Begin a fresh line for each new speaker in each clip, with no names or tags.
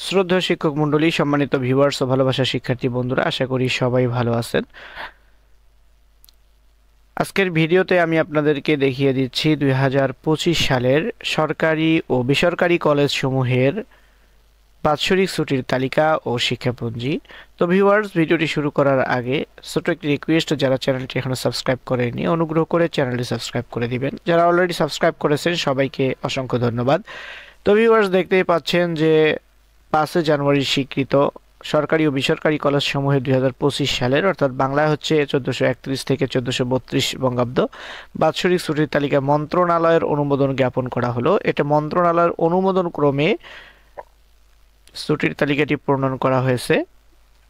শ্রদ্ধেয় শিক্ষক মণ্ডলী, সম্মানিত ভিউয়ার্স ও ভালোবাসার শিক্ষার্থী বন্ধুরা, আশা করি সবাই ভালো আছেন। আজকের ভিডিওতে আমি আপনাদেরকে দেখিয়ে দিচ্ছি 2025 সালের সরকারি ও বেসরকারি কলেজ সমূহের বাৎসরিক ছুটির তালিকা ও শিক্ষাপঞ্জি। তো ভিউয়ার্স, ভিডিওটি শুরু করার আগে ছোট একটি রিকোয়েস্ট, যারা চ্যানেলটি এখনো সাবস্ক্রাইব করেনি অনুগ্রহ করে চ্যানেলটি সাবস্ক্রাইব করে দিবেন। যারা অলরেডি সাবস্ক্রাইব করেছেন সবাইকে অসংখ্য ধন্যবাদ। তো ভিউয়ার্স, দেখতেই পাচ্ছেন যে 5 জানুয়ারি স্বীকৃত সরকারি ও বেসরকারি কলেজ সমূহে 2025 সালের, অর্থাৎ বাংলায় হচ্ছে 1431 থেকে 1432 বঙ্গাব্দ বাৎসরিক ছুটির তালিকা মন্ত্রণালয়ের অনুমোদন জ্ঞাপন করা হলো। এটা মন্ত্রণালয়ের অনুমোদন ক্রমে ছুটির তালিকাটি প্রণয়ন করা হয়েছে।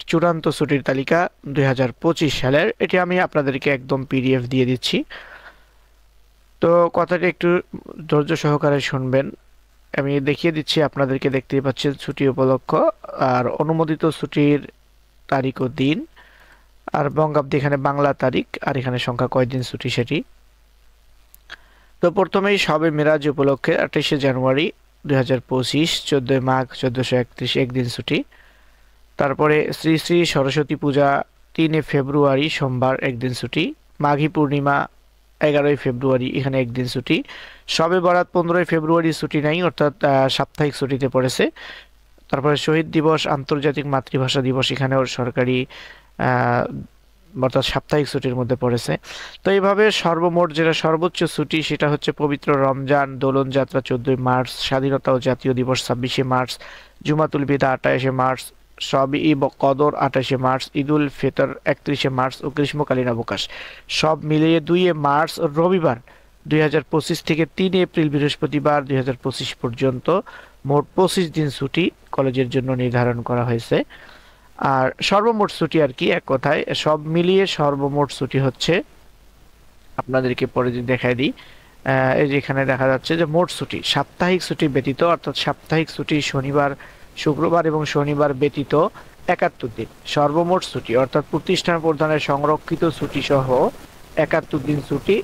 চূড়ান্ত ছুটির তালিকা 2025 সালের। এটি আমি আপনাদেরকে একদম পিডিএফ দিয়ে দিচ্ছি, তো কথাটি একটু ধৈর্য সহকারে শুনবেন। আমি দেখিয়ে দিচ্ছি আপনাদেরকে, দেখতেই পাচ্ছেন ছুটি উপলক্ষ আর অনুমোদিত ছুটির তারিখ ও দিন, আর বঙ্গাব্দ এখানে বাংলা তারিখ, আর এখানে সংখ্যা কয়দিন ছুটি সেটি। তো প্রথমেই শবে মিরাজ উপলক্ষে 28শে জানুয়ারি 2025, 14 মাঘ 1431 একদিন ছুটি। তারপরে শ্রী শ্রী সরস্বতী পূজা 3 ফেব্রুয়ারি সোমবার একদিন ছুটি। মাঘী পূর্ণিমা 11 ফেব্রুয়ারি, এখানে একদিন ছুটি। শবে বরাত 15 ফেব্রুয়ারি ছুটি নাই, অর্থাৎ সাপ্তাহিক ছুটিতে পড়েছে। তারপরে শহীদ দিবস, আন্তর্জাতিক মাতৃভাষা দিবস, এখানেও সরকারি অর্থাৎ সাপ্তাহিক ছুটির মধ্যে পড়েছে। তো এইভাবে সর্বমোট যেটা সর্বোচ্চ ছুটি সেটা হচ্ছে পবিত্র রমজান, দোলন যাত্রা 14 মার্চ, স্বাধীনতা ও জাতীয় দিবস 26শে মার্চ, জুমাতুল বিদা 28শে মার্চ, সবই কদর 28শে মার্চ, ঈদুল ফিতর 31শে মার্চ ও গ্রীষ্মকালীন অবকাশ সব মিলিয়ে 2 মার্চ রবিবার 2025 থেকে 3 এপ্রিল বৃহস্পতিবার 2025 পর্যন্ত মোট 25 দিন ছুটি কলেজের জন্য নির্ধারণ করা হয়েছে। আর সর্বমোট ছুটি আর কি, এক কথায় সব মিলিয়ে সর্বমোট ছুটি হচ্ছে, আপনাদেরকে পরে যদি দেখাই দিই, এই যে এখানে দেখা যাচ্ছে যে মোট ছুটি সাপ্তাহিক ছুটি ব্যতীত, অর্থাৎ সাপ্তাহিক ছুটি শনিবার, শুক্রবার এবং শনিবার ব্যতীত 71 দিন সর্বমোট ছুটি, অর্থাৎ প্রতিষ্ঠান প্রধানের সংরক্ষিত ছুটি সহ 71 দিন ছুটি